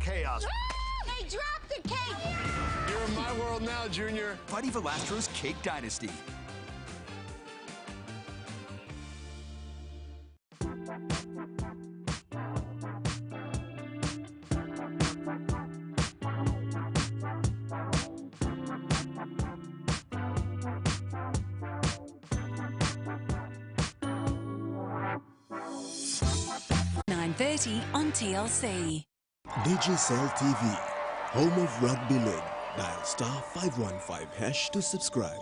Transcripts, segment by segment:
chaos. They dropped the cake! You're in my world now, Junior. Buddy Velastro's Cake Dynasty. On TLC. Digicel TV, home of Rugby League. Dial *515# to subscribe.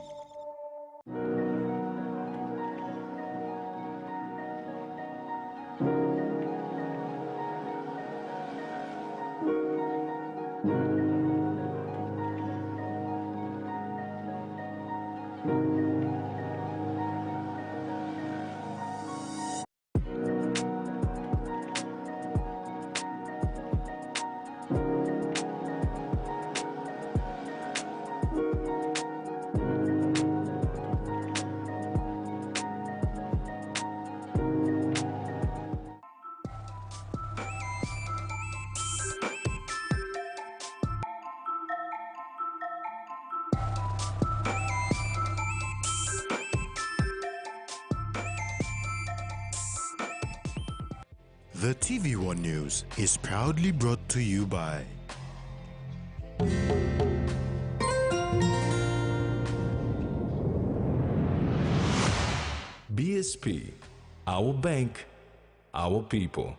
The TVWAN News is proudly brought to you by BSP, our bank, our people.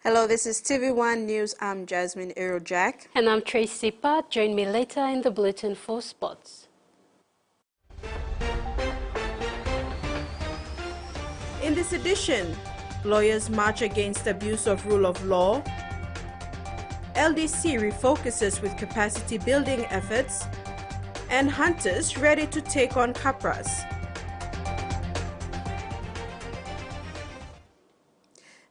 Hello, this is TV1 News. I'm Jasmine Jack. And I'm Tracy Pat. Join me later in the Bulletin for Sports. In this edition, lawyers march against abuse of rule of law. LDC refocuses with capacity building efforts. And hunters ready to take on capras.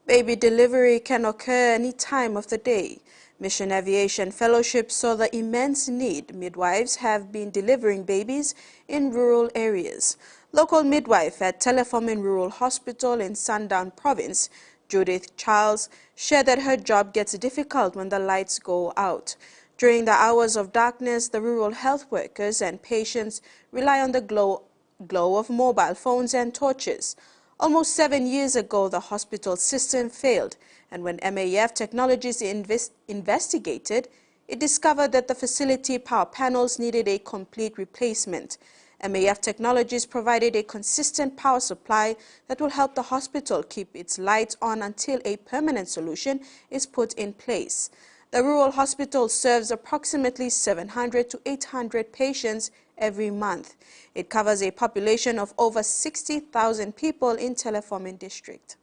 Baby delivery can occur any time of the day. Mission Aviation Fellowship saw the immense need midwives have been delivering babies in rural areas. Local midwife at Telefomin Rural Hospital in Sundown Province, Judith Charles, shared that her job gets difficult when the lights go out. During the hours of darkness, the rural health workers and patients rely on the glow of mobile phones and torches. Almost 7 years ago, the hospital system failed, and when MAF Technologies investigated, it discovered that the facility power panels needed a complete replacement. MAF Technologies provided a consistent power supply that will help the hospital keep its lights on until a permanent solution is put in place. The rural hospital serves approximately 700 to 800 patients every month. It covers a population of over 60,000 people in Telefomin district.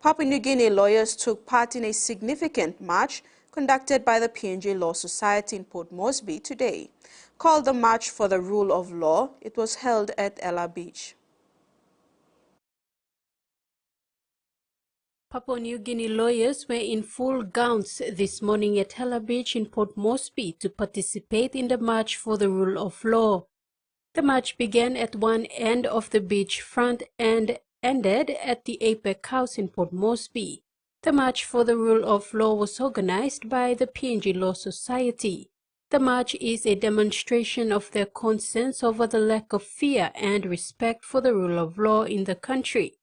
Papua New Guinea lawyers took part in a significant march conducted by the PNG Law Society in Port Moresby today. Called the March for the Rule of Law, it was held at Ella Beach. Papua New Guinea lawyers were in full gowns this morning at Ella Beach in Port Moresby to participate in the March for the Rule of Law. The march began at one end of the beach front and ended at the APEC House in Port Moresby. The March for the Rule of Law was organized by the PNG Law Society. The march is a demonstration of their concerns over the lack of fear and respect for the rule of law in the country.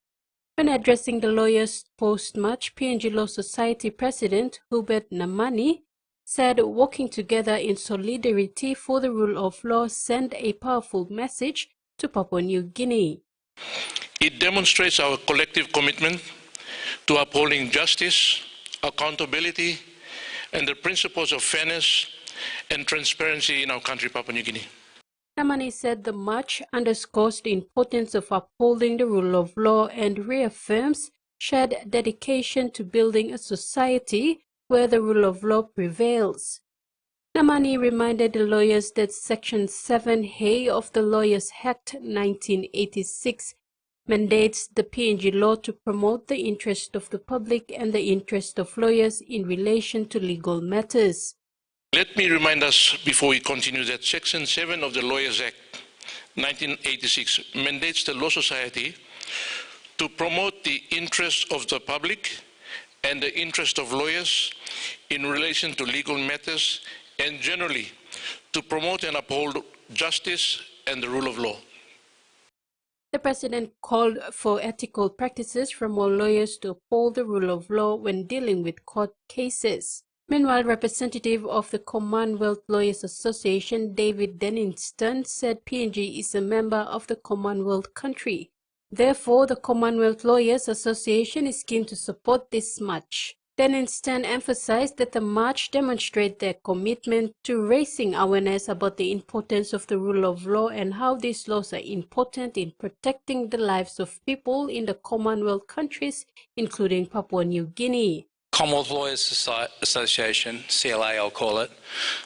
When addressing the lawyers post-march, PNG Law Society President Hubert Namani said working together in solidarity for the rule of law sent a powerful message to Papua New Guinea. It demonstrates our collective commitment to upholding justice, accountability, and the principles of fairness and transparency in our country, Papua New Guinea. Namani said the march underscores the importance of upholding the rule of law and reaffirms shared dedication to building a society where the rule of law prevails. Namani reminded the lawyers that Section 7A of the Lawyers Act 1986 mandates the PNG law to promote the interest of the public and the interest of lawyers in relation to legal matters. Let me remind us before we continue that Section 7 of the Lawyers Act 1986 mandates the Law Society to promote the interest of the public and the interest of lawyers in relation to legal matters and generally to promote and uphold justice and the rule of law. The President called for ethical practices from all lawyers to uphold the rule of law when dealing with court cases. Meanwhile, representative of the Commonwealth Lawyers Association, David Denniston, said PNG is a member of the Commonwealth country. Therefore, the Commonwealth Lawyers Association is keen to support this march. Denniston emphasized that the march demonstrates their commitment to raising awareness about the importance of the rule of law and how these laws are important in protecting the lives of people in the Commonwealth countries, including Papua New Guinea. Commonwealth Lawyers Association, CLA I'll call it,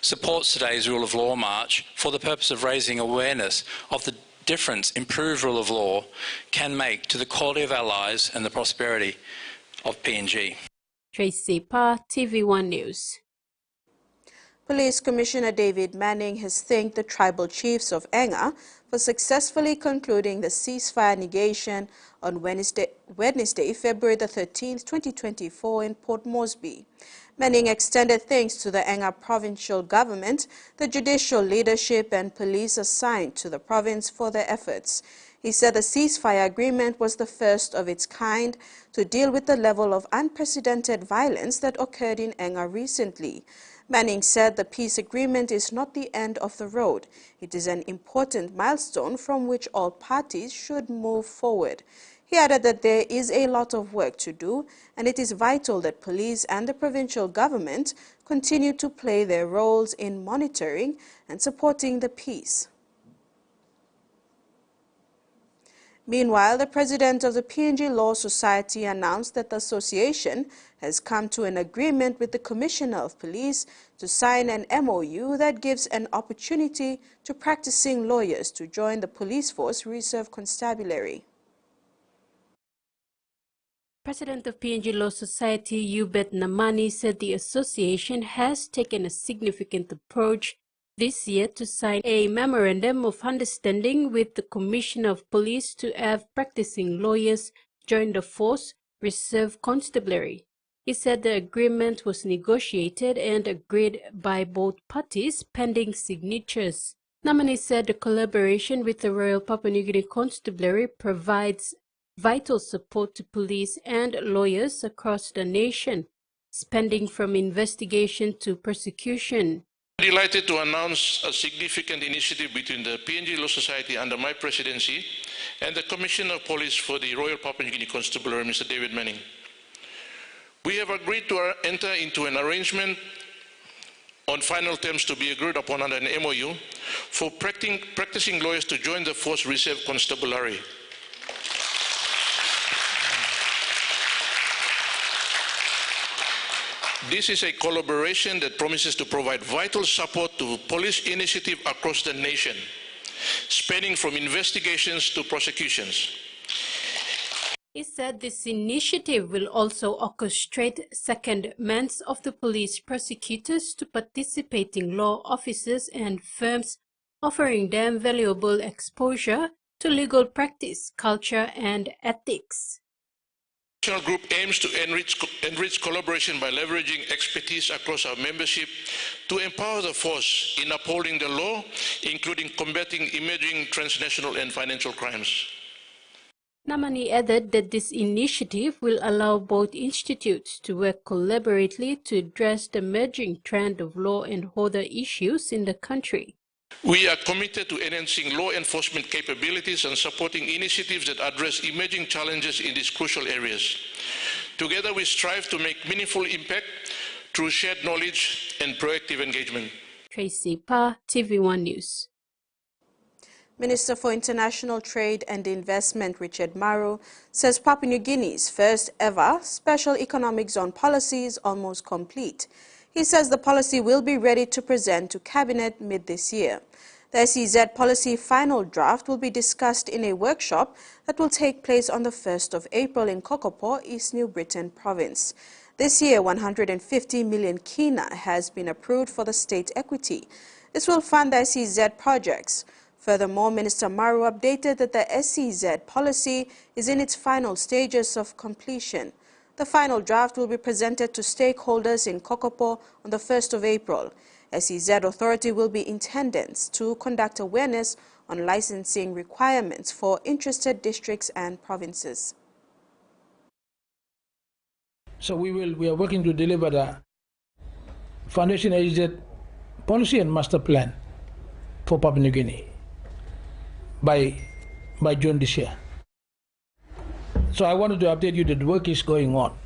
supports today's Rule of Law March for the purpose of raising awareness of the difference improved rule of law can make to the quality of our lives and the prosperity of PNG. Tracy Pa, TVWAN News. Police Commissioner David Manning has thanked the tribal chiefs of Enga for successfully concluding the ceasefire negation on Wednesday, February the 13th, 2024 in Port Moresby. Manning extended thanks to the Enga provincial government, the judicial leadership and police assigned to the province for their efforts. He said the ceasefire agreement was the first of its kind to deal with the level of unprecedented violence that occurred in Enga recently. Manning said the peace agreement is not the end of the road. It is an important milestone from which all parties should move forward. He added that there is a lot of work to do, and it is vital that police and the provincial government continue to play their roles in monitoring and supporting the peace. Meanwhile, the president of the PNG Law Society announced that the association has come to an agreement with the Commissioner of Police to sign an MOU that gives an opportunity to practicing lawyers to join the police force reserve constabulary. President of PNG Law Society, Yubet Namani, said the association has taken a significant approach this year to sign a memorandum of understanding with the Commissioner of Police to have practicing lawyers join the force reserve constabulary. He said the agreement was negotiated and agreed by both parties pending signatures. Namani said the collaboration with the Royal Papua New Guinea Constabulary provides vital support to police and lawyers across the nation, spanning from investigation to prosecution. I'm delighted to announce a significant initiative between the PNG Law Society under my presidency and the Commissioner of Police for the Royal Papua New Guinea Constabulary, Mr. David Manning. We have agreed to enter into an arrangement on final terms to be agreed upon under an MOU for practicing lawyers to join the Force Reserve Constabulary. This is a collaboration that promises to provide vital support to police initiative across the nation, spanning from investigations to prosecutions. He said this initiative will also orchestrate secondments of the police prosecutors to participating law officers and firms, offering them valuable exposure to legal practice, culture, and ethics. The national group aims to enrich collaboration by leveraging expertise across our membership to empower the force in upholding the law, including combating emerging transnational and financial crimes. Namani added that this initiative will allow both institutes to work collaboratively to address the emerging trend of law and order issues in the country. We are committed to enhancing law enforcement capabilities and supporting initiatives that address emerging challenges in these crucial areas. Together, we strive to make meaningful impact through shared knowledge and proactive engagement. Tracy Pa, TVWAN News. Minister for International Trade and Investment Richard Maru says Papua New Guinea's first ever special economic zone policy is almost complete. He says the policy will be ready to present to Cabinet mid this year. The SEZ policy final draft will be discussed in a workshop that will take place on the 1st of April in Kokopo, East New Britain Province. This year, 150 million kina has been approved for the state equity. This will fund the SEZ projects. Furthermore, Minister Maru updated that the SEZ policy is in its final stages of completion. The final draft will be presented to stakeholders in Kokopo on the 1st of April. SEZ Authority will be in attendance to conduct awareness on licensing requirements for interested districts and provinces. So we are working to deliver the Foundation SEZ policy and master plan for Papua New Guinea by June this year. So I wanted to update you that the work is going on.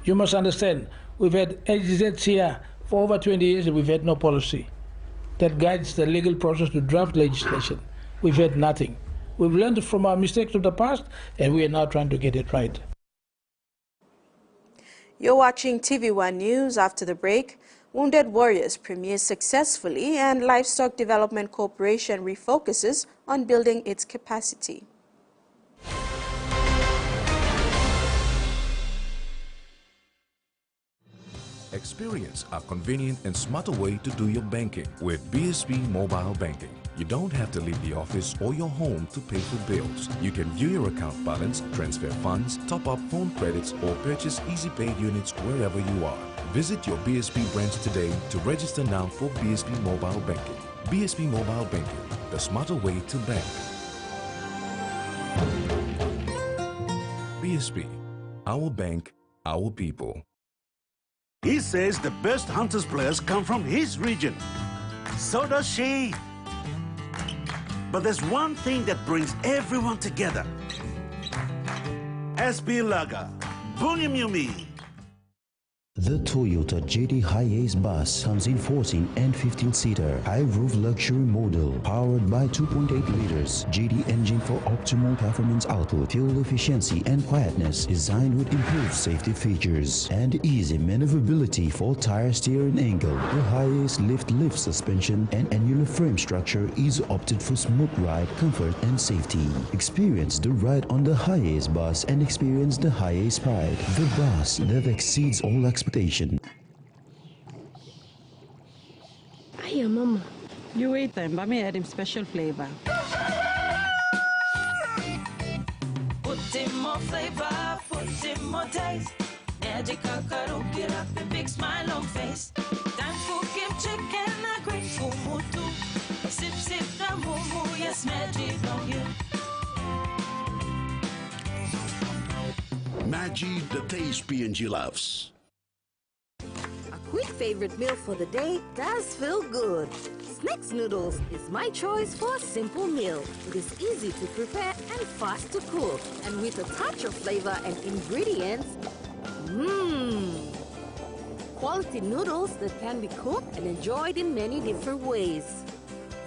You must understand, we've had SEZ here for over 20 years and we've had no policy that guides the legal process to draft legislation. We've had nothing. We've learned from our mistakes of the past and we are now trying to get it right. You're watching TVWAN News. After the break, Wounded Warriors premieres successfully and Livestock Development Corporation refocuses on building its capacity. Experience a convenient and smarter way to do your banking with BSP Mobile Banking. You don't have to leave the office or your home to pay for bills. You can view your account balance, transfer funds, top up phone credits, or purchase easy paid units wherever you are. Visit your BSP branch today to register now for BSP Mobile Banking. BSP Mobile Banking, the smarter way to bank. BSP, our bank, our people. He says the best Hunters players come from his region. So does she. But there's one thing that brings everyone together. SB Laga, Bungimyumi. The Toyota JD Hi-Ace bus comes in 14 and 15-seater high-roof luxury model powered by 2.8 liters JD engine for optimal performance output, fuel efficiency and quietness, designed with improved safety features and easy maneuverability for tire steering angle. The Hi-Ace lift suspension and annular frame structure is opted for smooth ride, comfort and safety. Experience the ride on the Hi-Ace bus and experience the Hi-Ace pride, the bus that exceeds all expectations. Hiya, Mama. You wait then, but me add him special flavor. Put in more flavor, put in more taste. Magic kakaru, get up and big smile on face. Time for give chicken a great fumutu. Sip, sip, the mumu, yes, magic on you. Maggi, the taste PNG loves. Quick favorite meal for the day does feel good. Snacks noodles is my choice for a simple meal. It is easy to prepare and fast to cook. And with a touch of flavor and ingredients, quality noodles that can be cooked and enjoyed in many different ways.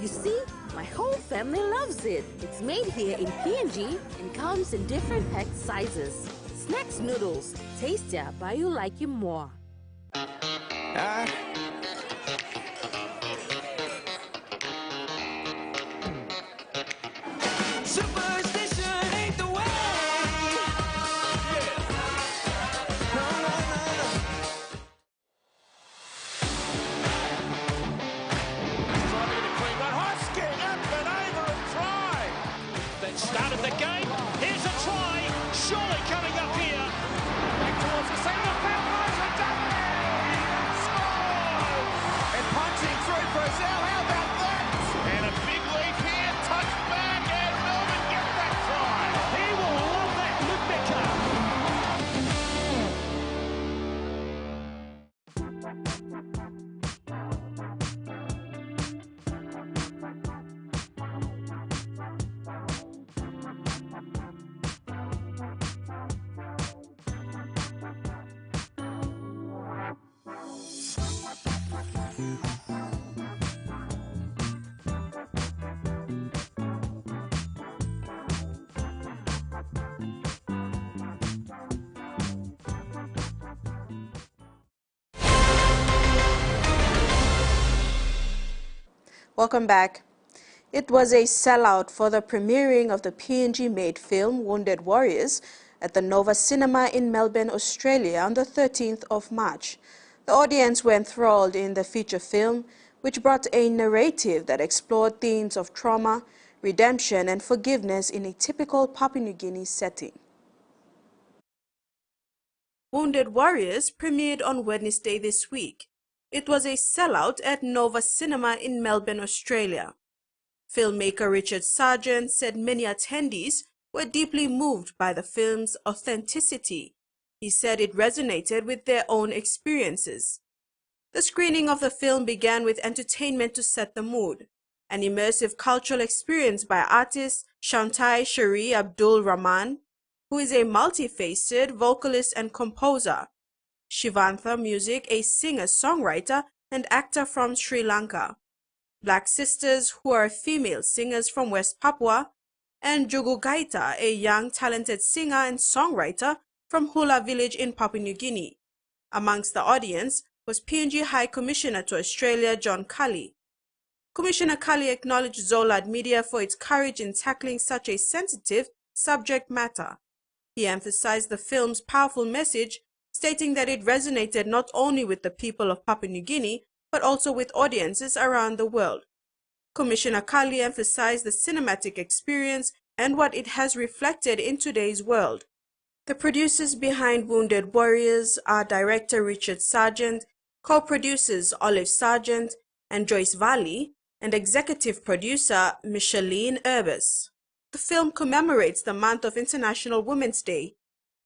You see, my whole family loves it. It's made here in PNG and comes in different pack sizes. Snacks noodles, tastier but you like it more. Superstition ain't the way. That started the game. Here's a try. Surely coming up here. Back towards the centre. Falco's a double. Scores! And punching through Brazil. How about that? And a big leap here. Touch back. And Melbourne get that try. He will love that look better. Welcome back. It was a sellout for the premiering of the PNG-made film Wounded Warriors at the Nova Cinema in Melbourne, Australia on the 13th of March. The audience were enthralled in the feature film, which brought a narrative that explored themes of trauma, redemption and forgiveness in a typical Papua New Guinea setting. Wounded Warriors premiered on Wednesday this week. It was a sellout at Nova Cinema in Melbourne, Australia. Filmmaker Richard Sargent said many attendees were deeply moved by the film's authenticity. He said it resonated with their own experiences. The screening of the film began with entertainment to set the mood, an immersive cultural experience by artist Shantai Shari Abdul Rahman, who is a multifaceted vocalist and composer. Shivantha Music, a singer-songwriter and actor from Sri Lanka. Black Sisters, who are female singers from West Papua, and Jugu Gaita, a young talented singer and songwriter from Hula Village in Papua New Guinea. Amongst the audience was PNG High Commissioner to Australia John Cully. Commissioner Cully acknowledged Zolad Media for its courage in tackling such a sensitive subject matter. He emphasized the film's powerful message, stating that it resonated not only with the people of Papua New Guinea, but also with audiences around the world. Commissioner Cully emphasized the cinematic experience and what it has reflected in today's world. The producers behind Wounded Warriors are director Richard Sargent, co-producers Olive Sargent and Joyce Valley, and executive producer Micheline Urbis. The film commemorates the month of International Women's Day.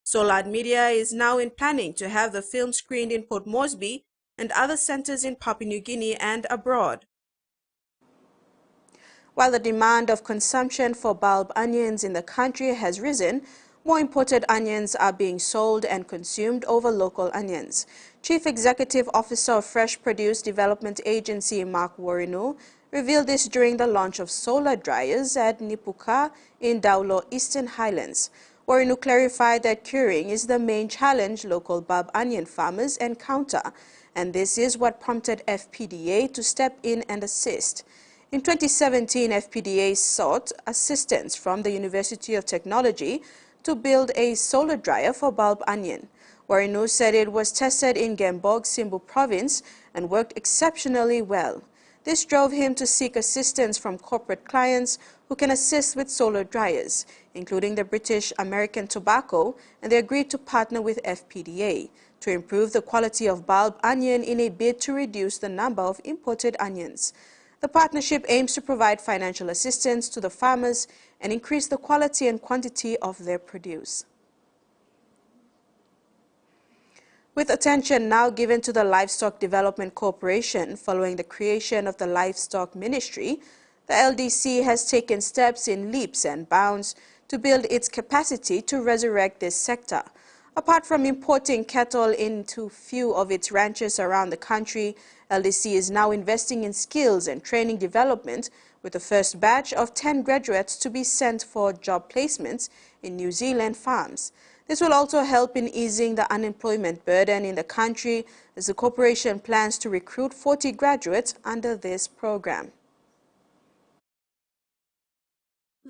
Zolad Media is now in planning to have the film screened in Port Moresby and other centers in Papua New Guinea and abroad. While the demand of consumption for bulb onions in the country has risen, more imported onions are being sold and consumed over local onions. Chief Executive Officer of Fresh Produce Development Agency Mark Warinu revealed this during the launch of solar dryers at Nipuka in Daulo Eastern Highlands. Warinu clarified that curing is the main challenge local bulb onion farmers encounter, and this is what prompted FPDA to step in and assist. In 2017, FPDA sought assistance from the University of Technology to build a solar dryer for bulb onion. Warinu said it was tested in Gembog, Simbu province and worked exceptionally well. This drove him to seek assistance from corporate clients who can assist with solar dryers, including the British American Tobacco, and they agreed to partner with FPDA to improve the quality of bulb onion in a bid to reduce the number of imported onions. The partnership aims to provide financial assistance to the farmers and increase the quality and quantity of their produce. With attention now given to the Livestock Development Corporation following the creation of the Livestock Ministry, the LDC has taken steps in leaps and bounds to build its capacity to resurrect this sector. Apart from importing cattle into few of its ranches around the country, LDC is now investing in skills and training development, with the first batch of 10 graduates to be sent for job placements in New Zealand farms. This will also help in easing the unemployment burden in the country, as the corporation plans to recruit 40 graduates under this program.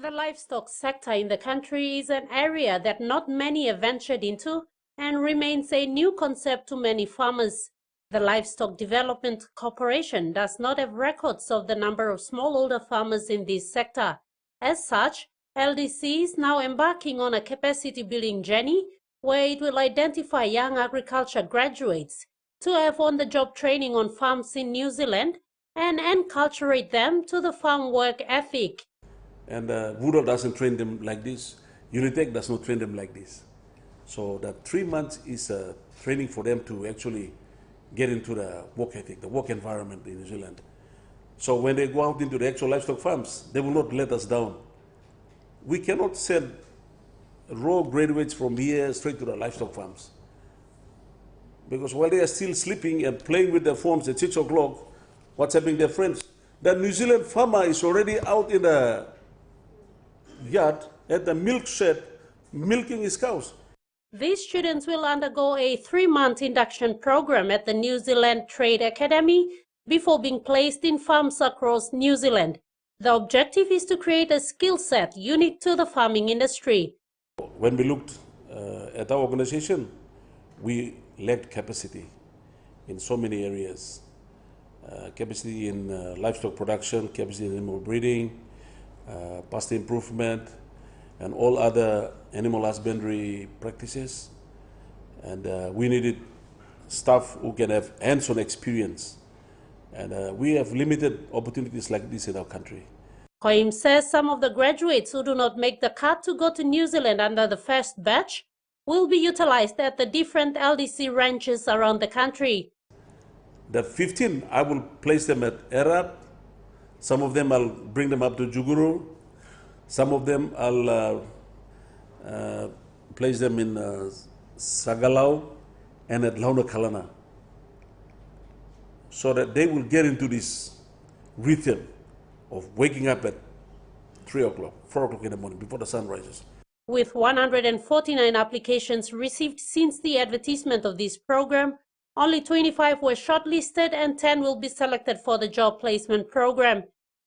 The livestock sector in the country is an area that not many have ventured into and remains a new concept to many farmers. The Livestock Development Corporation does not have records of the number of smallholder farmers in this sector. As such, LDC is now embarking on a capacity-building journey where it will identify young agriculture graduates to have on-the-job training on farms in New Zealand and enculturate them to the farm work ethic. And Woodall doesn't train them like this. Unitec does not train them like this. So that 3 months is training for them to actually get into the work ethic, the work environment in New Zealand. So when they go out into the actual livestock farms, they will not let us down. We cannot send raw graduates from here straight to the livestock farms. Because while they are still sleeping and playing with their phones at 6 o'clock, what's happening to their friends? The New Zealand farmer is already out in the yard at the milk shed milking his cows. These students will undergo a 3-month induction program at the New Zealand Trade Academy before being placed in farms across New Zealand. The objective is to create a skill set unique to the farming industry. When we looked at our organization, we lacked capacity in so many areas. Capacity in livestock production, capacity in animal breeding, pasture improvement, and all other animal husbandry practices. And we needed staff who can have hands-on experience. And we have limited opportunities like this in our country. Koim says some of the graduates who do not make the cut to go to New Zealand under the first batch will be utilized at the different LDC ranches around the country. The 15, I will place them at Arab. Some of them I'll bring them up to Juguru. Some of them I'll place them in Sagalau and at Launa Kalana, so that they will get into this rhythm of waking up at 3 o'clock, 4 o'clock in the morning before the sun rises. With 149 applications received since the advertisement of this program, only 25 were shortlisted and 10 will be selected for the job placement program.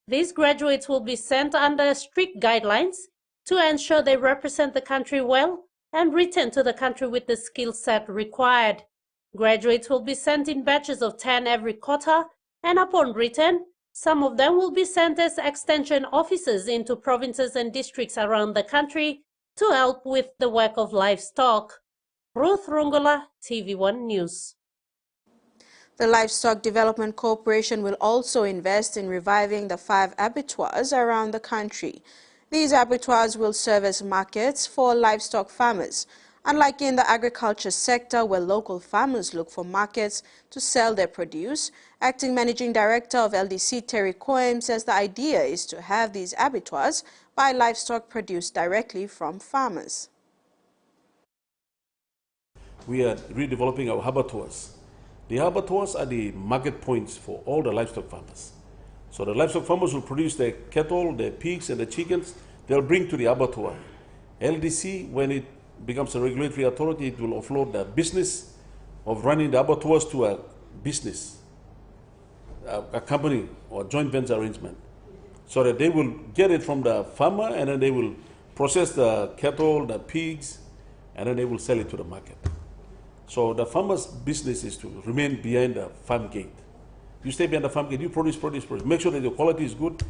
These graduates will be sent under strict guidelines to ensure they represent the country well and return to the country with the skill set required. Graduates will be sent in batches of 10 every quarter, and upon return, some of them will be sent as extension officers into provinces and districts around the country to help with the work of livestock. Ruth Rungola, TV1 News. The Livestock Development Corporation will also invest in reviving the 5 abattoirs around the country. These abattoirs will serve as markets for livestock farmers. Unlike in the agriculture sector, where local farmers look for markets to sell their produce, Acting Managing Director of LDC Terry Koim says the idea is to have these abattoirs buy livestock produced directly from farmers. We are redeveloping our abattoirs. The abattoirs are the market points for all the livestock farmers. So the livestock farmers will produce their cattle, their pigs, and the chickens. They'll bring to the abattoir. LDC, when it becomes a regulatory authority, it will offload the business of running the abattoirs to a business, a company or joint venture arrangement, so that they will get it from the farmer and then they will process the cattle, the pigs, and then they will sell it to the market. So the farmer's business is to remain behind the farm gate. You stay behind the farm gate, you produce. Make sure that your quality is good.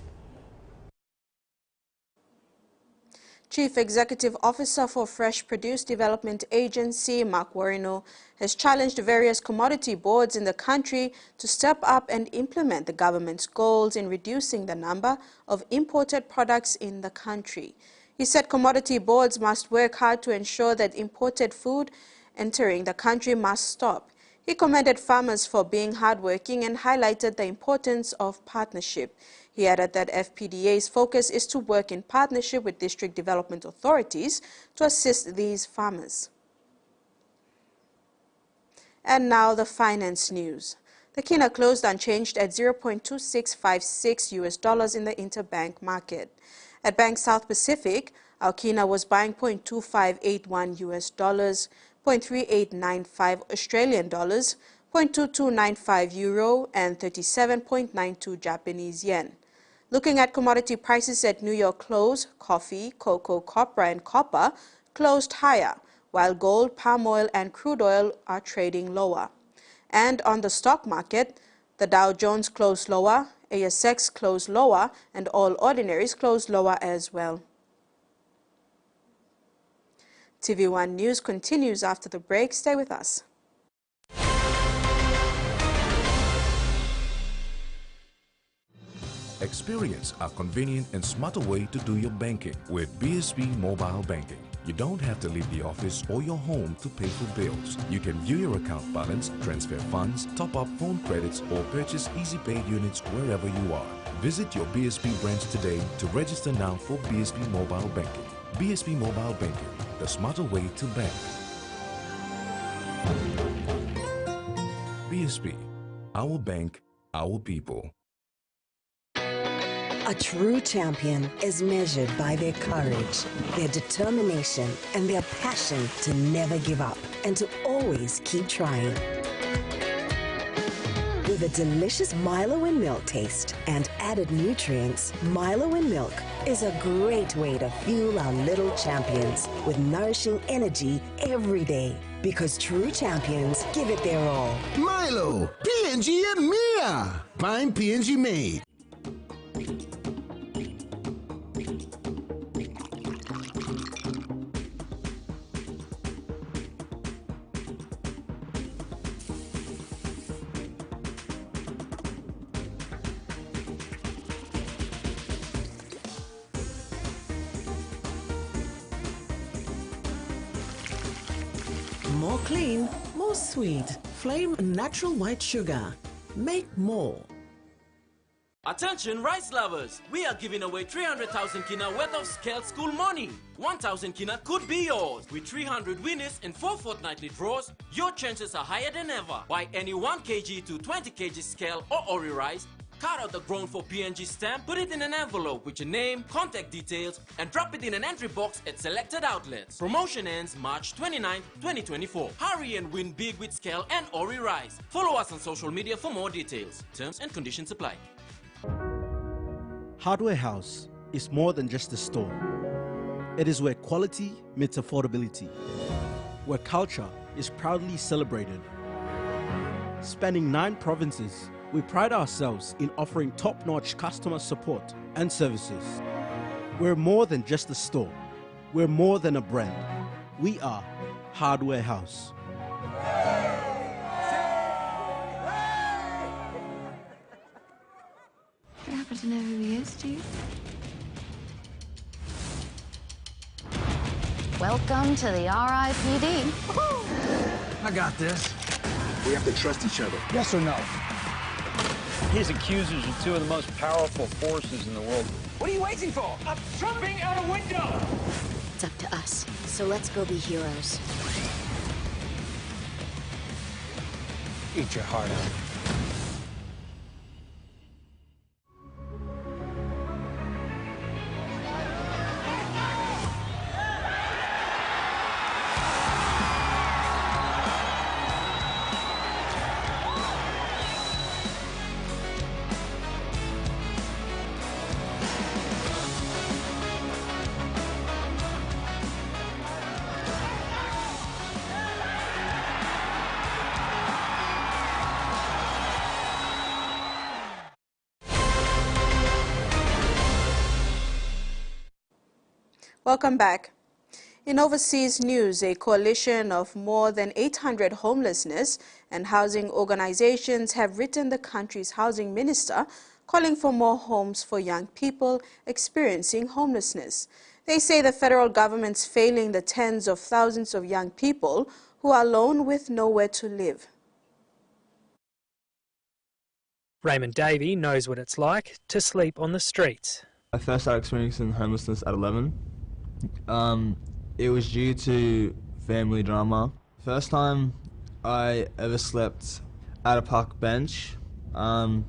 Chief Executive Officer for Fresh Produce Development Agency, Mark Warino, has challenged various commodity boards in the country to step up and implement the government's goals in reducing the number of imported products in the country. He said commodity boards must work hard to ensure that imported food entering the country must stop. He commended farmers for being hardworking and highlighted the importance of partnership. He added that FPDA's focus is to work in partnership with district development authorities to assist these farmers. And now the finance news. The kina closed unchanged at $0.2656 in the interbank market. At Bank South Pacific, our kina was buying $0.2581, $0.3895 Australian dollars, €0.2295 euro, and 37.92 Japanese yen. Looking at commodity prices at New York close, coffee, cocoa, copra, and copper closed higher, while gold, palm oil, and crude oil are trading lower. And on the stock market, the Dow Jones closed lower, ASX closed lower, and all ordinaries closed lower as well. TV1 News continues after the break. Stay with us. Experience a convenient and smarter way to do your banking with BSP Mobile Banking. You don't have to leave the office or your home to pay for bills. You can view your account balance, transfer funds, top up phone credits, or purchase Easy Pay units wherever you are. Visit your BSP branch today to register now for BSP Mobile Banking. BSP Mobile Banking, the smarter way to bank. BSP, our bank, our people. A true champion is measured by their courage, their determination, and their passion to never give up and to always keep trying. With With a delicious Milo in milk taste and added nutrients, Milo in milk is a great way to fuel our little champions with nourishing energy every day. Because true champions give it their all. Milo, PNG and Mia. Pine PNG made. More clean, more sweet. Flame natural white sugar. Make more. Attention rice lovers! We are giving away 300,000 kina worth of scale school money. 1,000 kina could be yours. With 300 winners and 4 fortnightly draws, your chances are higher than ever. Buy any 1 kg to 20 kg scale or ori rice, cut out the grown for PNG stamp, put it in an envelope with your name, contact details, and drop it in an entry box at selected outlets. Promotion ends March 29, 2024. Hurry and win big with scale and ori rice. Follow us on social media for more details. Terms and conditions apply. Hardware House is more than just a store. It is where quality meets affordability, where culture is proudly celebrated. Spanning 9 provinces, we pride ourselves in offering top-notch customer support and services. We're more than just a store. We're more than a brand. We are Hardware House. You happen to know who he is, do you? Welcome to the RIPD. I got this. We have to trust each other. Yes or no? His accusers are 2 of the most powerful forces in the world. What are you waiting for? I'm jumping out a window! It's up to us, so let's go be heroes. Eat your heart out. Welcome back. In overseas news, a coalition of more than 800 homelessness and housing organizations have written the country's housing minister calling for more homes for young people experiencing homelessness. They say the federal government's failing the tens of thousands of young people who are alone with nowhere to live. Raymond Davey knows what it's like to sleep on the streets. I first started experiencing homelessness at 11. It was due to family drama. First time I ever slept at a park bench, I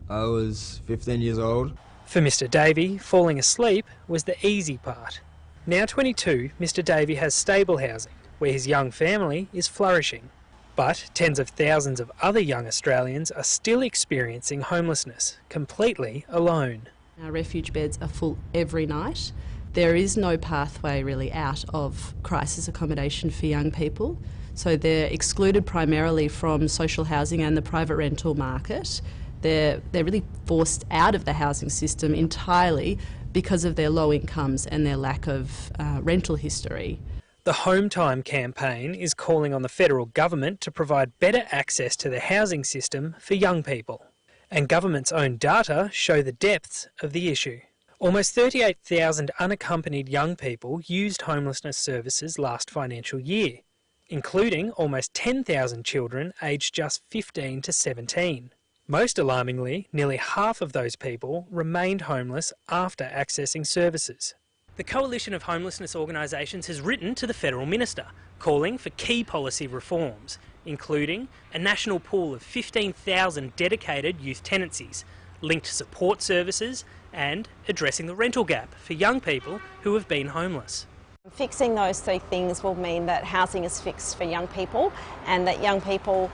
was 15 years old. For Mr. Davey, falling asleep was the easy part. Now 22, Mr. Davey has stable housing, where his young family is flourishing. But tens of thousands of other young Australians are still experiencing homelessness, completely alone. Our refuge beds are full every night. There is no pathway really out of crisis accommodation for young people. So they're excluded primarily from social housing and the private rental market. They're really forced out of the housing system entirely because of their low incomes and their lack of rental history. The Home Time campaign is calling on the federal government to provide better access to the housing system for young people. And government's own data show the depths of the issue. Almost 38,000 unaccompanied young people used homelessness services last financial year, including almost 10,000 children aged just 15 to 17. Most alarmingly, nearly half of those people remained homeless after accessing services. The Coalition of Homelessness Organisations has written to the Federal Minister, calling for key policy reforms, including a national pool of 15,000 dedicated youth tenancies, linked support services and addressing the rental gap for young people who have been homeless. Fixing those 3 things will mean that housing is fixed for young people and that young people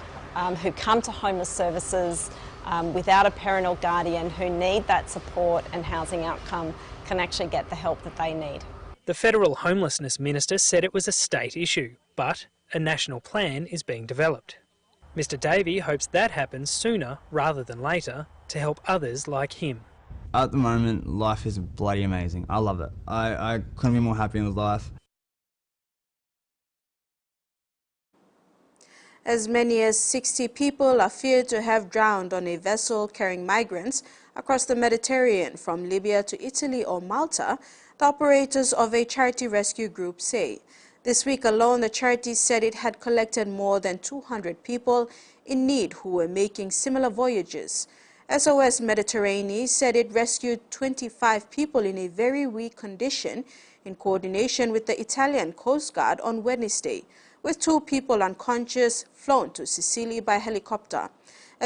who come to homeless services without a parental guardian, who need that support and housing outcome, can actually get the help that they need. The Federal Homelessness Minister said it was a state issue, but a national plan is being developed. Mr Davey hopes that happens sooner rather than later to help others like him. At the moment, life is bloody amazing. I love it. I couldn't be more happy in life. As many as 60 people are feared to have drowned on a vessel carrying migrants across the Mediterranean from Libya to Italy or Malta, the operators of a charity rescue group say. This week alone, the charity said it had collected more than 200 people in need who were making similar voyages. SOS Mediterranean said it rescued 25 people in a very weak condition in coordination with the Italian Coast Guard on Wednesday, with 2 people unconscious flown to Sicily by helicopter.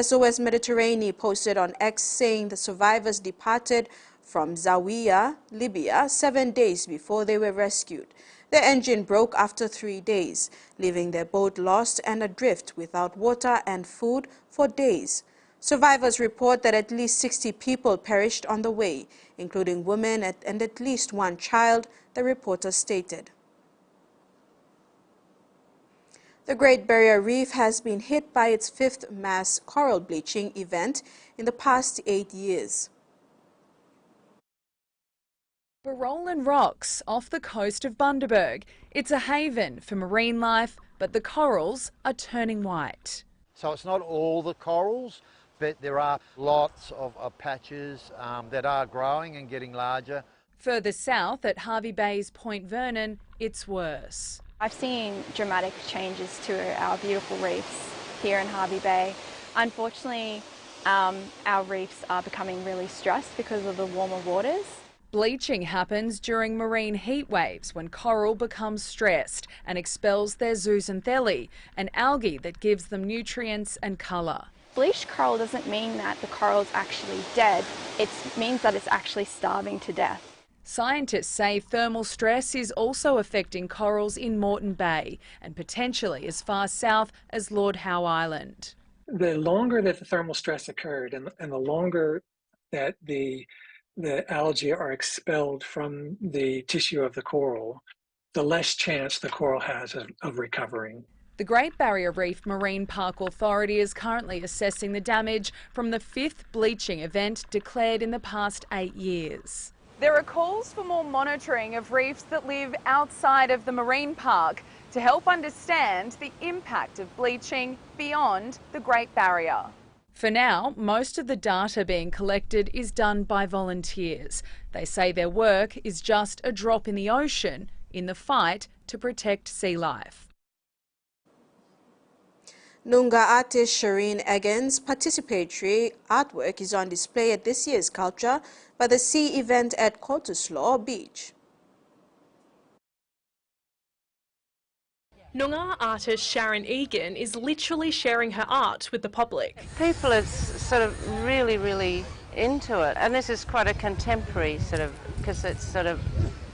SOS Mediterranean posted on X saying the survivors departed from Zawiya, Libya, 7 days before they were rescued. Their engine broke after 3 days, leaving their boat lost and adrift without water and food for days. Survivors report that at least 60 people perished on the way, including women and at least 1 child, the reporter stated. The Great Barrier Reef has been hit by its 5th mass coral bleaching event in the past 8 years. Barolin Rocks, off the coast of Bundaberg. It's a haven for marine life, but the corals are turning white. So it's not all the corals, but there are lots of patches that are growing and getting larger. Further south at Harvey Bay's Point Vernon, it's worse. I've seen dramatic changes to our beautiful reefs here in Harvey Bay. Unfortunately, our reefs are becoming really stressed because of the warmer waters. Bleaching happens during marine heat waves when coral becomes stressed and expels their zooxanthellae, an algae that gives them nutrients and colour. Bleached coral doesn't mean that the coral is actually dead, it means that it's actually starving to death. Scientists say thermal stress is also affecting corals in Moreton Bay and potentially as far south as Lord Howe Island. The longer that the thermal stress occurred and the longer that the algae are expelled from the tissue of the coral, the less chance the coral has of recovering. The Great Barrier Reef Marine Park Authority is currently assessing the damage from the 5th bleaching event declared in the past 8 years. There are calls for more monitoring of reefs that live outside of the marine park to help understand the impact of bleaching beyond the Great Barrier. For now, most of the data being collected is done by volunteers. They say their work is just a drop in the ocean in the fight to protect sea life. Noongar artist Shireen Egan's participatory artwork is on display at this year's Culture by the Sea event at Cottesloe Beach. Noongar artist Sharon Egan is literally sharing her art with the public. People are sort of really into it, and this is quite a contemporary sort of, because it's sort of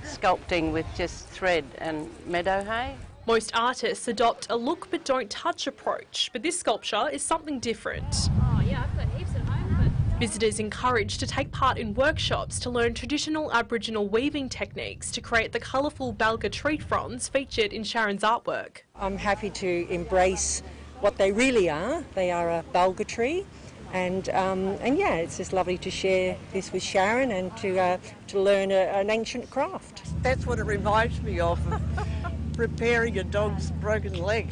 sculpting with just thread and meadow hay. Most artists adopt a look but don't touch approach, but this sculpture is something different. Oh yeah, I've got heaps at home, but... Visitors encouraged to take part in workshops to learn traditional Aboriginal weaving techniques to create the colourful balga tree fronds featured in Sharon's artwork. I'm happy to embrace what they really are. They are a balga tree, and yeah, it's just lovely to share this with Sharon and to learn an ancient craft. That's what it reminds me of repairing a dog's broken leg.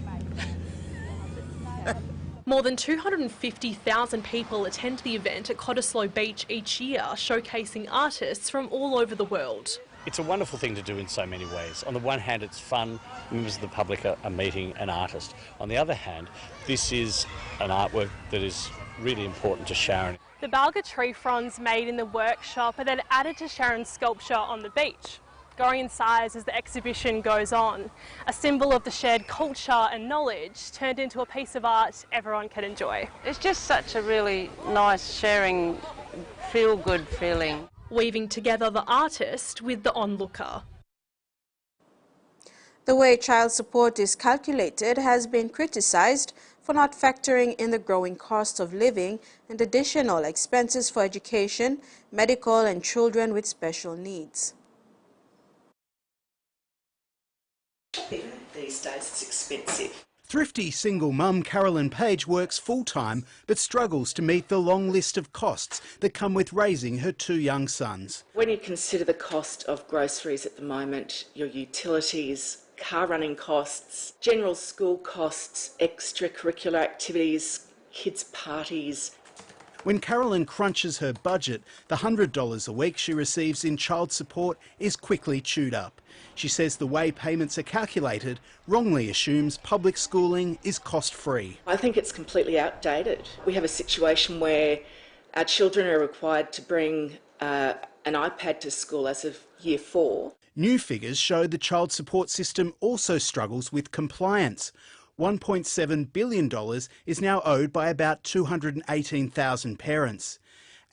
More than 250,000 people attend the event at Cottesloe Beach each year, showcasing artists from all over the world. It's a wonderful thing to do in so many ways. On the one hand, it's fun, members of the public are meeting an artist. On the other hand, this is an artwork that is really important to Sharon. The balga tree fronds made in the workshop are then added to Sharon's sculpture on the beach, growing in size as the exhibition goes on. A symbol of the shared culture and knowledge turned into a piece of art everyone can enjoy. It's just such a really nice sharing, feel-good feeling. Weaving together the artist with the onlooker. The way child support is calculated has been criticised for not factoring in the growing cost of living and additional expenses for education, medical, and children with special needs. These days it's expensive. Thrifty single mum Carolyn Page works full-time but struggles to meet the long list of costs that come with raising her 2 young sons. When you consider the cost of groceries at the moment, your utilities, car running costs, general school costs, extracurricular activities, kids' parties. When Carolyn crunches her budget, the $100 a week she receives in child support is quickly chewed up. She says the way payments are calculated wrongly assumes public schooling is cost-free. I think it's completely outdated. We have a situation where our children are required to bring an iPad to school as of year 4. New figures show the child support system also struggles with compliance. $1.7 billion is now owed by about 218,000 parents.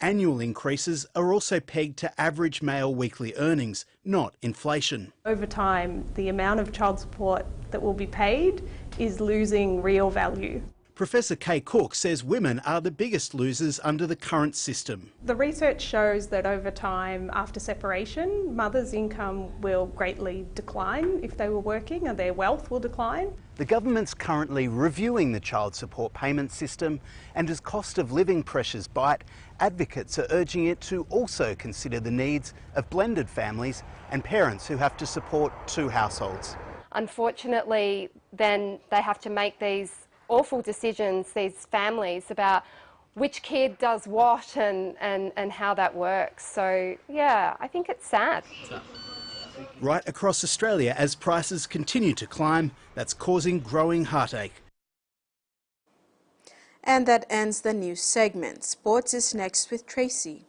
Annual increases are also pegged to average male weekly earnings, not inflation. Over time, the amount of child support that will be paid is losing real value. Professor Kay Cook says women are the biggest losers under the current system. The research shows that over time, after separation, mothers' income will greatly decline if they were working, and their wealth will decline. The government's currently reviewing the child support payment system, and as cost of living pressures bite, advocates are urging it to also consider the needs of blended families and parents who have to support 2 households. Unfortunately, then they have to make these awful decisions, these families, about which kid does what and how that works. So, yeah, I think it's sad. Right across Australia, as prices continue to climb, that's causing growing heartache. And that ends the news segment. Sports is next with Tracy.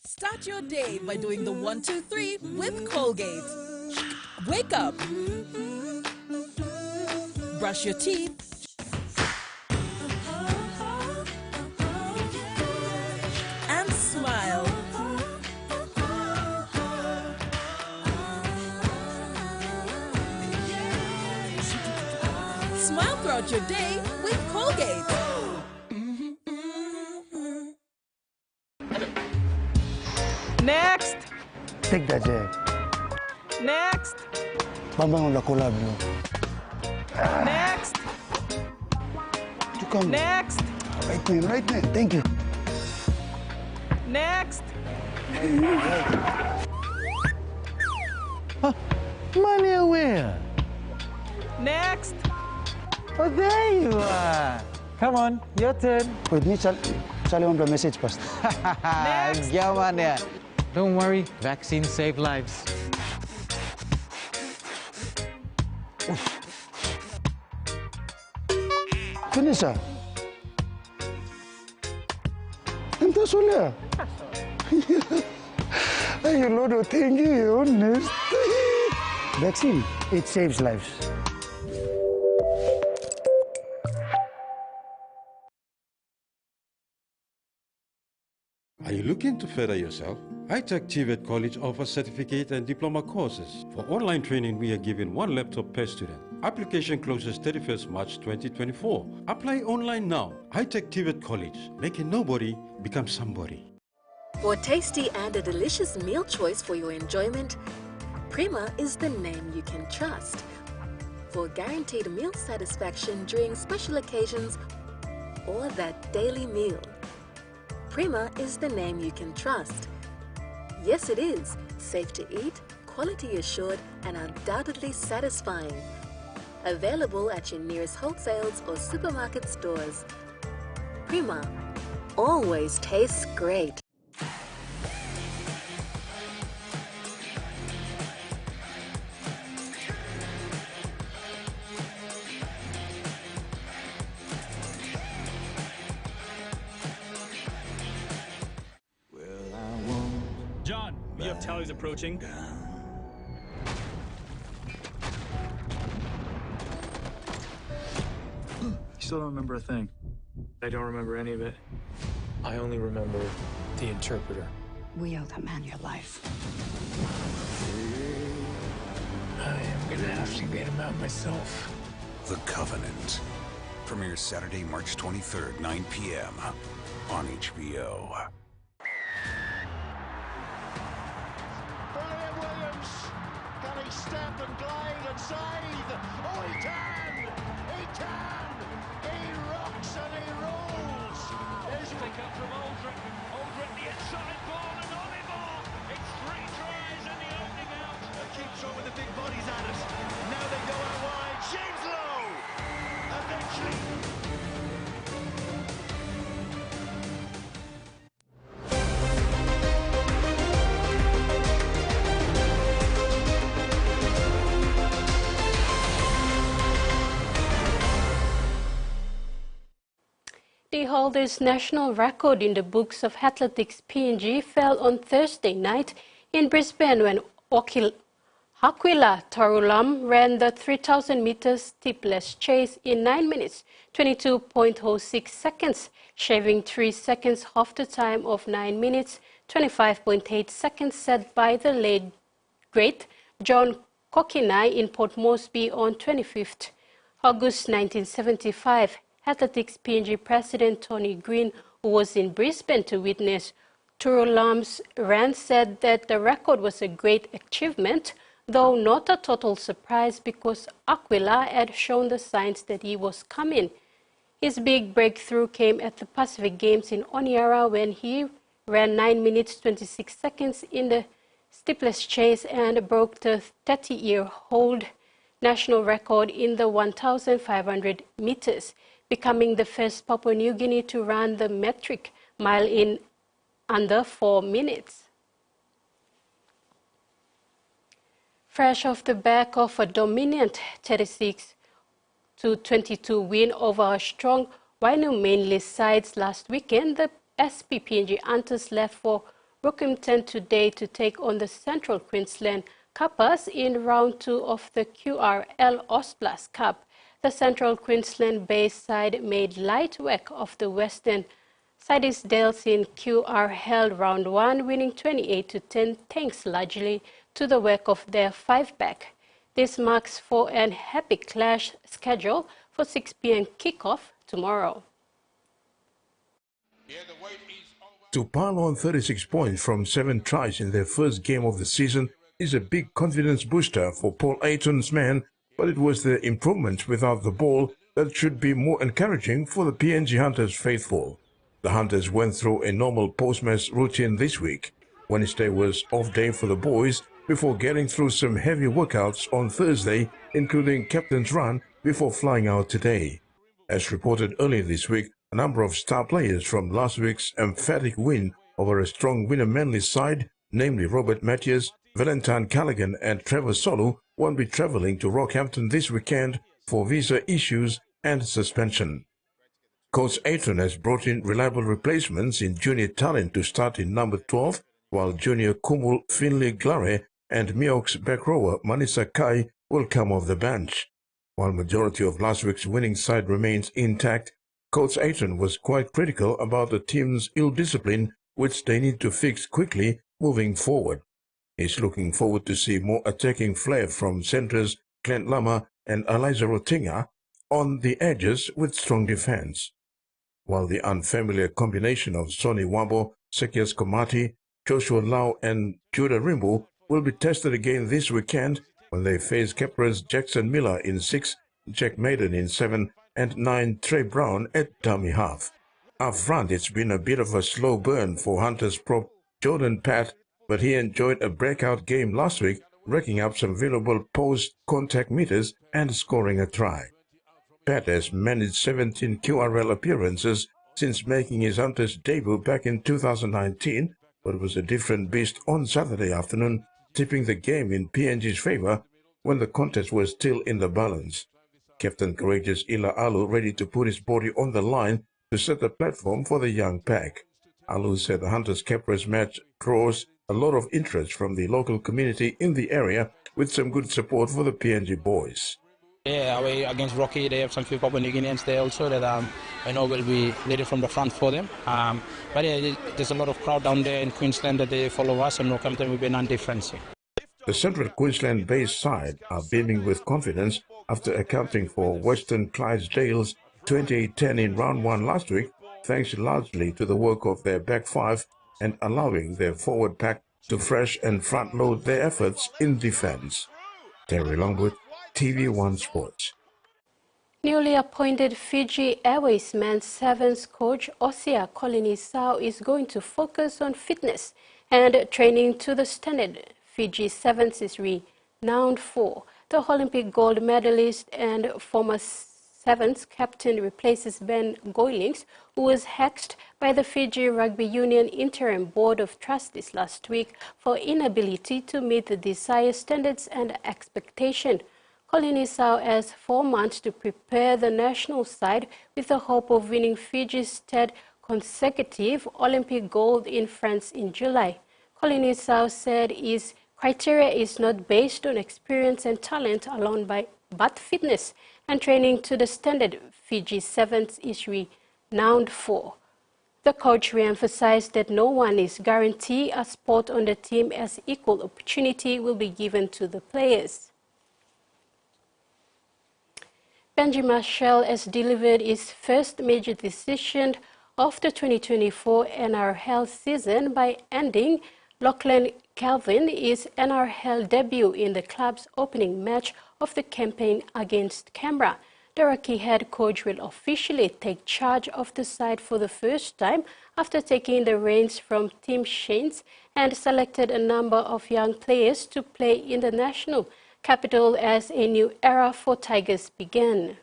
Start your day by doing the 1, 2, 3 with Colgate. Wake up. Brush your teeth. And smile. Smile throughout your day with Colgate. Next. Take that jab. Next. Babang udah collab no. Next. To come. Next. Right man. Thank you. Next. Money where? Next. Oh, there you are. Come on, your turn. Wait, me Sally want a message first. Next. Don't worry, vaccines save lives. Finish ah. Entah soalnya. Ay, Lord, thank you, honest. Vaccine, it saves lives. Are you looking to further yourself? High-Tech TVET College offers certificate and diploma courses. For online training, we are giving 1 laptop per student. Application closes 31st March 2024. Apply online now. High-Tech TVET College, making nobody become somebody. For tasty and a delicious meal choice for your enjoyment, Prima is the name you can trust. For guaranteed meal satisfaction during special occasions or that daily meal, Prima is the name you can trust. Yes, it is. Safe to eat, quality assured, and undoubtedly satisfying. Available at your nearest wholesales or supermarket stores. Prima always tastes great. John, we have tallies approaching. You still don't remember a thing. I don't remember any of it. I only remember the interpreter. We owe that man your life. I am gonna have to get him out myself. The Covenant. Premieres Saturday, March 23rd, 9 p.m. on HBO. Brilliant Williams. Can he step and glide and save? Oh, he can! He can! He rocks and he rolls! There's a pick up from Aldrich. Aldrich, the inside ball and Olivor. It's 3 tries in the opening out. Keep throwing the big bodies at us. Now they go out wide. James Lowe! Eventually. The holders' national record in the books of athletics PNG fell on Thursday night in Brisbane when Aquila Tarulam ran the 3,000 meters steepless chase in 9 minutes 22.06 seconds, shaving 3 seconds off the time of 9 minutes 25.8 seconds set by the late great John Kokinai in Port Moresby on 25th August 1975. Athletics PNG President Tony Green, who was in Brisbane to witness Tarulam's run, said that the record was a great achievement, though not a total surprise because Aquila had shown the signs that he was coming. His big breakthrough came at the Pacific Games in Honiara when he ran 9 minutes 26 seconds in the steepless chase and broke the 30-year-old national record in the 1,500 meters, becoming the first Papua New Guinea to run the metric mile in under 4 minutes. Fresh off the back of a dominant 36-22 win over a strong Wainumainli sides last weekend, the PNG Hunters left for Rockhampton today to take on the Central Queensland Cuppers in round 2 of the QRL Ausplus Cup. The Central Queensland-based side made light work of the Western Sidesdales in QRL Round 1, winning 28-10, thanks largely to the work of their 5-back. This marks for an epic clash scheduled for 6 p.m. kickoff tomorrow. To pile on 36 points from 7 tries in their first game of the season is a big confidence booster for Paul Ayton's men, but it was the improvements without the ball that should be more encouraging for the PNG Hunters faithful. The Hunters went through a normal post-match routine this week. Wednesday was off day for the boys before getting through some heavy workouts on Thursday, including captain's run before flying out today. As reported earlier this week, a number of star players from last week's emphatic win over a strong Wainumainli side, namely Robert Matthews, Valentine Callaghan and Trevor Solu, won't be travelling to Rockhampton this weekend for visa issues and suspension. Coach Ayton has brought in reliable replacements in junior talent to start in number 12, while junior Kumul Finley Glare and Miox back rower Manisa Kai will come off the bench. While majority of last week's winning side remains intact, Coach Ayton was quite critical about the team's ill discipline, which they need to fix quickly moving forward. He's looking forward to see more attacking flair from centres Clint Lama and Eliza Rotinga on the edges with strong defence. While the unfamiliar combination of Sonny Wambo, Sekias Komati, Joshua Lau and Judah Rimbu will be tested again this weekend when they face Kepra's Jackson Miller in 6, Jack Maiden in 7 and 9 Trey Brown at dummy half. Up front, it's been a bit of a slow burn for Hunters prop Jordan Pat, but he enjoyed a breakout game last week, racking up some valuable post-contact meters and scoring a try. Pat has managed 17 QRL appearances since making his Hunters debut back in 2019, but was a different beast on Saturday afternoon, tipping the game in PNG's favour when the contest was still in the balance. Captain Courageous Ila Alu ready to put his body on the line to set the platform for the young pack. Alu said the Hunters Kepra's match draws a lot of interest from the local community in the area with some good support for the PNG boys. Yeah, away against Rocky, they have some few Papua New Guineans there also that I know will be leading from the front for them. But yeah, there's a lot of crowd down there in Queensland that they follow us, and Rockhampton will be non-difference. The central Queensland-based side are beaming with confidence after accounting for Western Clydesdale's 28-10 in round 1 last week, thanks largely to the work of their back five and allowing their forward pack to fresh and front-load their efforts in defence. Terry Longwood, TVWAN Sports. Newly appointed Fiji Airways men's sevens coach Osia Kolinisau is going to focus on fitness and training to the standard Fiji Sevens is renowned for. The Olympic gold medalist and former Sevens captain replaces Ben Goilings, who was axed by the Fiji Rugby Union Interim Board of Trustees last week for inability to meet the desired standards and expectation. Kolinisau has 4 months to prepare the national side with the hope of winning Fiji's third consecutive Olympic gold in France in July. Kolinisau said his criteria is not based on experience and talent alone but fitness and training to the standard Fiji Sevens is renowned for. The coach re-emphasized that no one is guaranteed a spot on the team as equal opportunity will be given to the players. Benji Marshall has delivered his first major decision of the 2024 NRL season by ending Lachlan Calvin's NRL debut in the club's opening match of the campaign against Canberra. The Rocky head coach will officially take charge of the side for the first time after taking the reins from Tim Shanes and selected a number of young players to play in the national capital as a new era for Tigers began.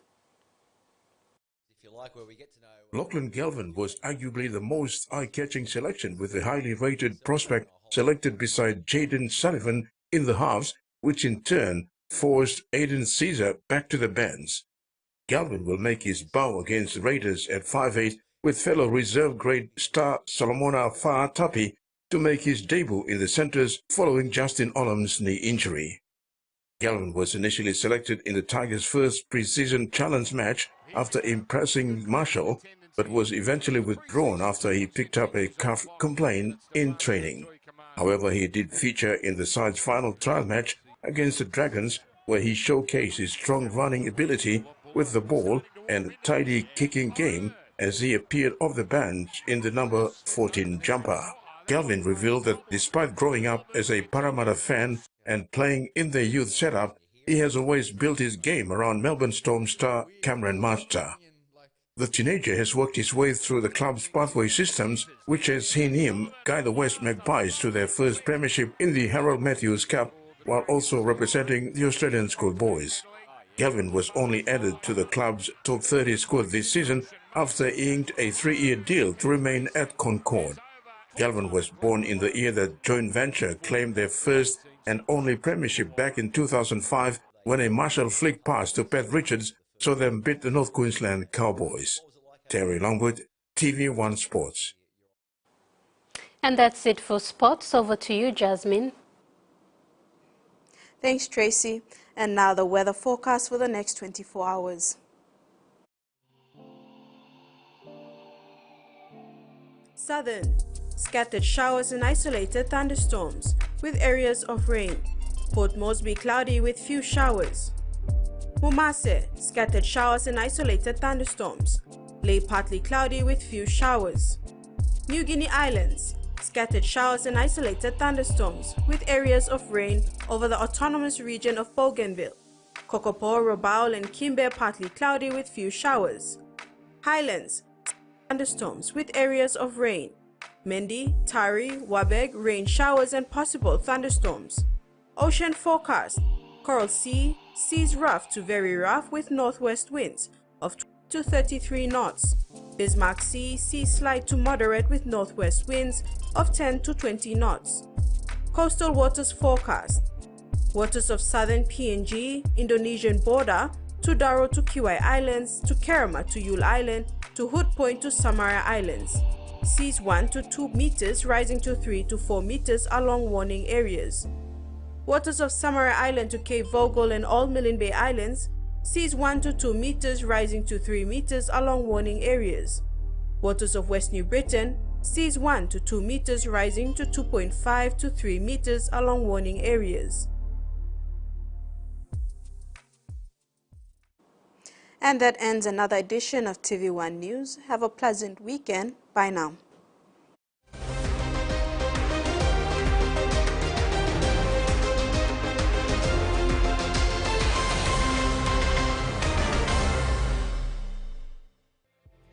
Lachlan Galvin was arguably the most eye-catching selection, with a highly rated prospect selected beside Jaden Sullivan in the halves, which in turn forced Aiden Caesar back to the bench. Galvin will make his bow against the Raiders at 5'8", with fellow reserve-grade star Solomona Fa'a-Tapi to make his debut in the centres following Justin Olam's knee injury. Galvin was initially selected in the Tigers' first pre-season challenge match after impressing Marshall, but was eventually withdrawn after he picked up a calf complaint in training. However, he did feature in the side's final trial match against the Dragons, where he showcased his strong running ability with the ball and tidy kicking game as he appeared off the bench in the number 14 jumper. Galvin revealed that despite growing up as a Parramatta fan and playing in their youth setup, he has always built his game around Melbourne Storm star Cameron Master. The teenager has worked his way through the club's pathway systems, which has seen him guide the West Magpies to their first premiership in the Harold Matthews Cup, while also representing the Australian schoolboys. Galvin was only added to the club's top 30 squad this season after he inked a 3-year deal to remain at Concord. Galvin was born in the year that joint venture claimed their first and only premiership back in 2005, when a Marshall flick pass to Pat Richards saw them beat the North Queensland Cowboys. Terry Longwood, TV1 Sports. And that's it for sports. Over to you, Jasmine. Thanks, Tracy. And now the weather forecast for the next 24 hours. Southern, scattered showers and isolated thunderstorms, with areas of rain. Port Moresby, cloudy with few showers. Mumase, scattered showers and isolated thunderstorms. Lae, partly cloudy with few showers. New Guinea Islands, scattered showers and isolated thunderstorms, with areas of rain over the autonomous region of Bougainville. Kokopo, Rabaul and Kimbe, partly cloudy with few showers. Highlands, thunderstorms with areas of rain. Mendi, Tari, Wabeg, rain showers and possible thunderstorms. Ocean forecast, Coral Sea, seas rough to very rough with northwest winds of 20 to 33 knots. Bismarck Sea, seas slight to moderate with northwest winds of 10 to 20 knots. Coastal waters forecast, waters of southern PNG, Indonesian border, to Daro to Kiwai Islands, to Kerama to Yule Island, to Hood Point to Samara Islands. Seas 1 to 2 meters rising to 3 to 4 meters along warning areas. Waters of Samara Island to Cape Vogel and all Milne Bay Islands, sees 1 to 2 meters rising to 3 meters along warning areas. Waters of West New Britain sees 1 to 2 meters rising to 2.5 to 3 meters along warning areas. And that ends another edition of TVWAN News. Have a pleasant weekend. Bye now.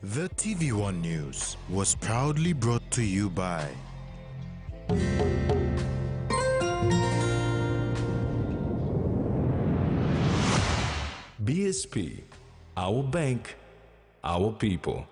The TVWAN News was proudly brought to you by BSP, our bank, our people.